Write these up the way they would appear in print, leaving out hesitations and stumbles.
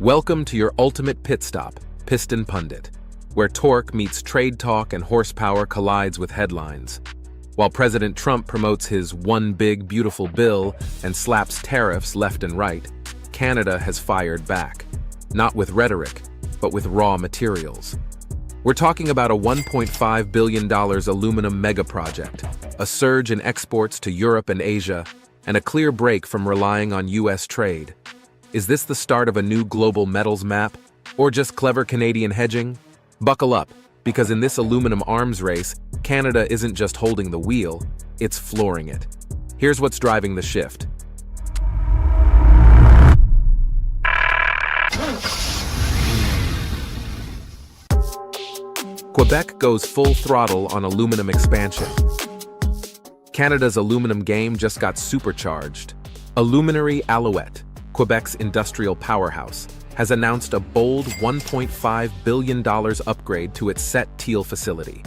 Welcome to your ultimate pit stop, Piston Pundit, where torque meets trade talk and horsepower collides with headlines. While President Trump promotes his one big beautiful bill and slaps tariffs left and right, Canada has fired back. Not with rhetoric, but with raw materials. We're talking about a $1.5 billion aluminum mega project, a surge in exports to Europe and Asia, and a clear break from relying on U.S. trade. Is this the start of a new global metals map, or just clever Canadian hedging? Buckle up, because in this aluminum arms race, Canada isn't just holding the wheel, it's flooring it. Here's what's driving the shift. Quebec goes full throttle on aluminum expansion. Canada's aluminum game just got supercharged. Aluminary Alouette, Quebec's industrial powerhouse, has announced a bold $1.5 billion upgrade to its Sept-Îles facility,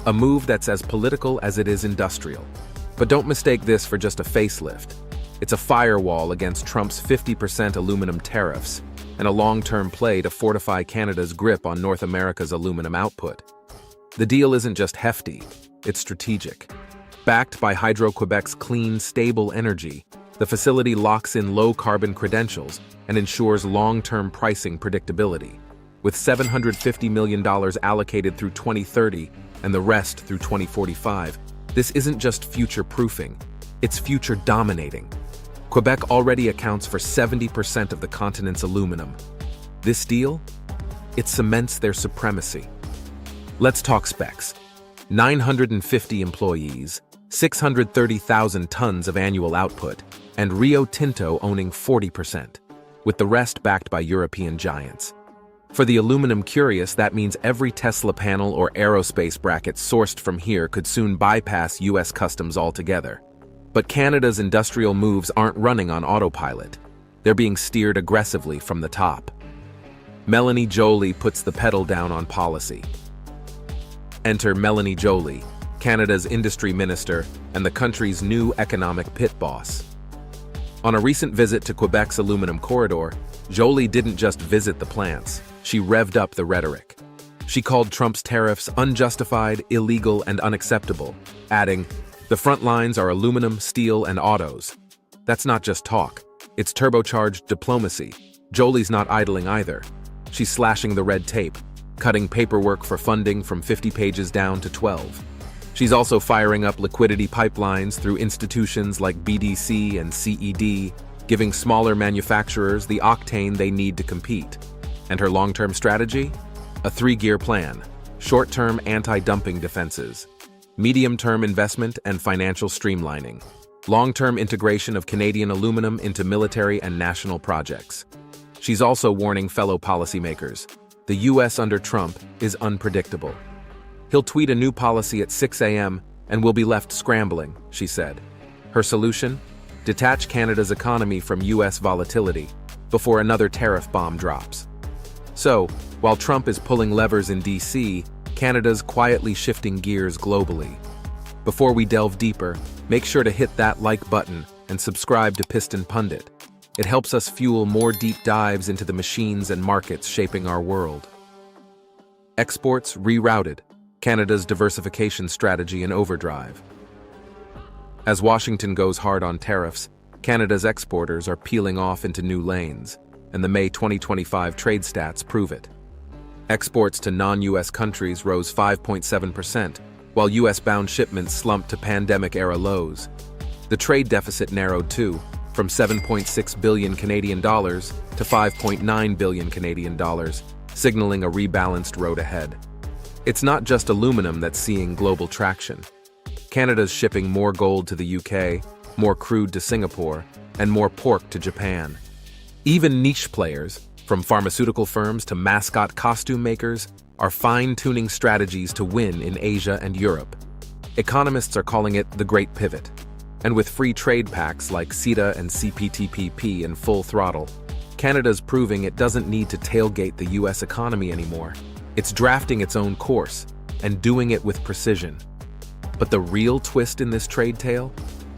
a move that's as political as it is industrial. But don't mistake this for just a facelift. It's a firewall against Trump's 50% aluminum tariffs and a long-term play to fortify Canada's grip on North America's aluminum output. The deal isn't just hefty, it's strategic. Backed by Hydro-Quebec's clean, stable energy, the facility locks in low-carbon credentials and ensures long-term pricing predictability. With $750 million allocated through 2030 and the rest through 2045, this isn't just future-proofing, it's future-dominating. Quebec already accounts for 70% of the continent's aluminum. This deal? It cements their supremacy. Let's talk specs. 950 employees, 630,000 tons of annual output, and Rio Tinto owning 40%, with the rest backed by European giants. For the aluminum curious, that means every Tesla panel or aerospace bracket sourced from here could soon bypass US customs altogether. But Canada's industrial moves aren't running on autopilot. They're being steered aggressively from the top. Mélanie Joly puts the pedal down on policy. Enter Mélanie Joly, Canada's industry minister and the country's new economic pit boss. On a recent visit to Quebec's aluminum corridor, Joly didn't just visit the plants, she revved up the rhetoric. She called Trump's tariffs unjustified, illegal, and unacceptable, adding, "The front lines are aluminum, steel, and autos." That's not just talk, it's turbocharged diplomacy. Joly's not idling either. She's slashing the red tape, cutting paperwork for funding from 50 pages down to 12. She's also firing up liquidity pipelines through institutions like BDC and CED, giving smaller manufacturers the octane they need to compete. And her long-term strategy? A three-gear plan: short-term anti-dumping defenses, medium-term investment and financial streamlining, long-term integration of Canadian aluminum into military and national projects. She's also warning fellow policymakers. The US under Trump is unpredictable. He'll tweet a new policy at 6 a.m. and we'll be left scrambling, she said. Her solution? Detach Canada's economy from US volatility before another tariff bomb drops. So, while Trump is pulling levers in DC, Canada's quietly shifting gears globally. Before we delve deeper, make sure to hit that like button and subscribe to Piston Pundit. It helps us fuel more deep dives into the machines and markets shaping our world. Exports rerouted. Canada's diversification strategy in overdrive. As Washington goes hard on tariffs, Canada's exporters are peeling off into new lanes, and the May 2025 trade stats prove it. Exports to non-US countries rose 5.7%, while US-bound shipments slumped to pandemic-era lows. The trade deficit narrowed too, from 7.6 billion Canadian dollars to 5.9 billion Canadian dollars, signaling a rebalanced road ahead. It's not just aluminum that's seeing global traction. Canada's shipping more gold to the UK, more crude to Singapore, and more pork to Japan. Even niche players, from pharmaceutical firms to mascot costume makers, are fine-tuning strategies to win in Asia and Europe. Economists are calling it the Great Pivot. And with free trade pacts like CETA and CPTPP in full throttle, Canada's proving it doesn't need to tailgate the US economy anymore. It's drafting its own course, and doing it with precision. But the real twist in this trade tale?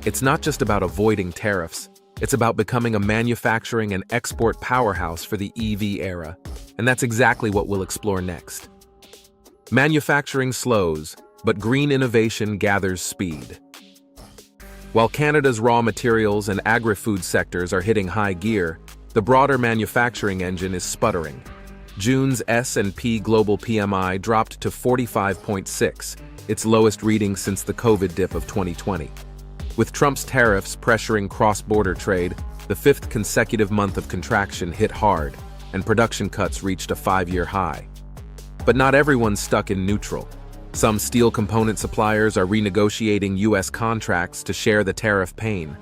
It's not just about avoiding tariffs, It's about becoming a manufacturing and export powerhouse for the EV era, and that's exactly what we'll explore next. Manufacturing slows, but green innovation gathers speed. While Canada's raw materials and agri-food sectors are hitting high gear, the broader manufacturing engine is sputtering. June's S&P Global PMI dropped to 45.6, its lowest reading since the COVID dip of 2020. With Trump's tariffs pressuring cross-border trade, the fifth consecutive month of contraction hit hard, and production cuts reached a 5-year high. But not everyone's stuck in neutral. Some steel component suppliers are renegotiating U.S. contracts to share the tariff pain.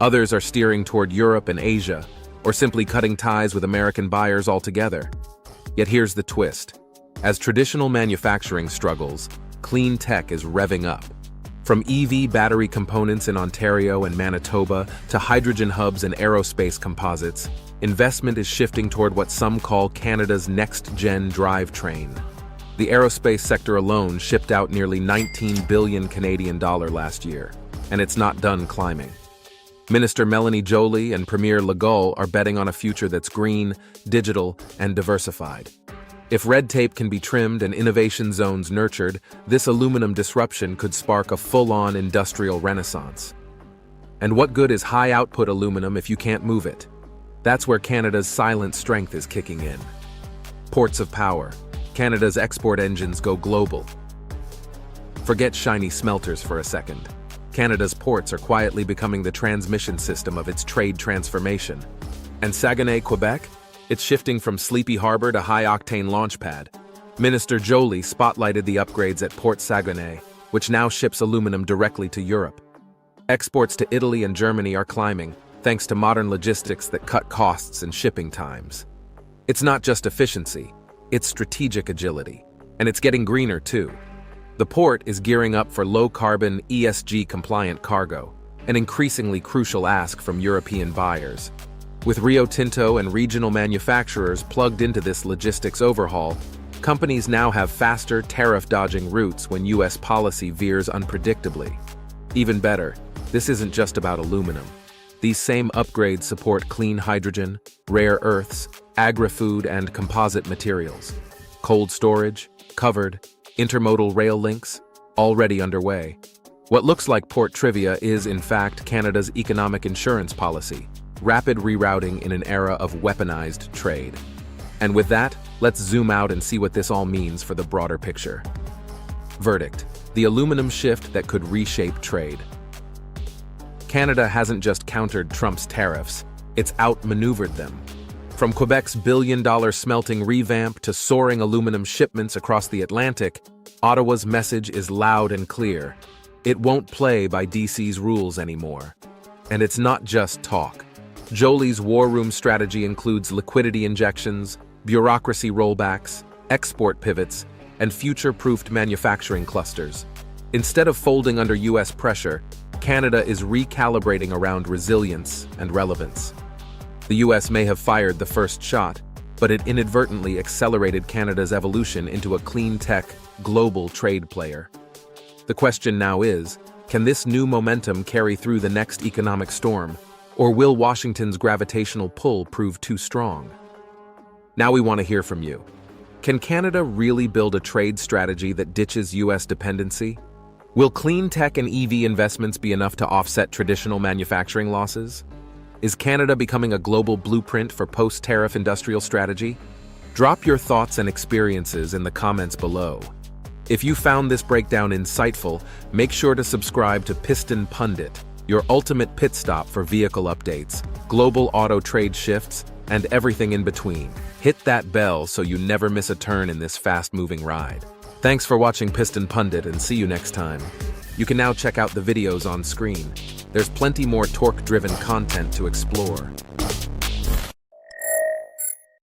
Others are steering toward Europe and Asia, or simply cutting ties with American buyers altogether. Yet here's the twist. As traditional manufacturing struggles, clean tech is revving up. From EV battery components in Ontario and Manitoba to hydrogen hubs and aerospace composites, investment is shifting toward what some call Canada's next-gen drivetrain. The aerospace sector alone shipped out nearly 19 billion Canadian dollar last year, and it's not done climbing. Minister Mélanie Joly and Premier Legault are betting on a future that's green, digital, and diversified. If red tape can be trimmed and innovation zones nurtured, this aluminum disruption could spark a full-on industrial renaissance. And what good is high-output aluminum if you can't move it? That's where Canada's silent strength is kicking in. Ports of power. Canada's export engines go global. Forget shiny smelters for a second. Canada's ports are quietly becoming the transmission system of its trade transformation. And Saguenay, Quebec? It's shifting from sleepy harbor to high-octane launchpad. Minister Joly spotlighted the upgrades at Port Saguenay, which now ships aluminum directly to Europe. Exports to Italy and Germany are climbing, thanks to modern logistics that cut costs and shipping times. It's not just efficiency, it's strategic agility. And it's getting greener, too. The port is gearing up for low-carbon, ESG-compliant cargo, an increasingly crucial ask from European buyers. With Rio Tinto and regional manufacturers plugged into this logistics overhaul, companies now have faster, tariff-dodging routes when U.S. policy veers unpredictably. Even better, this isn't just about aluminum. These same upgrades support clean hydrogen, rare earths, agri-food, and composite materials. Cold storage, covered, intermodal rail links, already underway. What looks like port trivia is, in fact, Canada's economic insurance policy. Rapid rerouting in an era of weaponized trade. And with that, let's zoom out and see what this all means for the broader picture. Verdict: the aluminum shift that could reshape trade. Canada hasn't just countered Trump's tariffs, it's outmaneuvered them. From Quebec's billion-dollar smelting revamp to soaring aluminum shipments across the Atlantic, Ottawa's message is loud and clear. It won't play by DC's rules anymore. And it's not just talk. Joly's war room strategy includes liquidity injections, bureaucracy rollbacks, export pivots, and future-proofed manufacturing clusters. Instead of folding under U.S. pressure, Canada is recalibrating around resilience and relevance. The U.S. may have fired the first shot, but it inadvertently accelerated Canada's evolution into a clean tech, global trade player. The question now is, can this new momentum carry through the next economic storm? Or will Washington's gravitational pull prove too strong? Now we want to hear from you. Can Canada really build a trade strategy that ditches U.S. dependency? Will clean tech and EV investments be enough to offset traditional manufacturing losses? Is Canada becoming a global blueprint for post-tariff industrial strategy? Drop your thoughts and experiences in the comments below. If you found this breakdown insightful, make sure to subscribe to Piston Pundit, your ultimate pit stop for vehicle updates, global auto trade shifts, and everything in between. Hit that bell so you never miss a turn in this fast-moving ride. Thanks for watching Piston Pundit, and see you next time. You can now check out the videos on screen. There's plenty more torque-driven content to explore.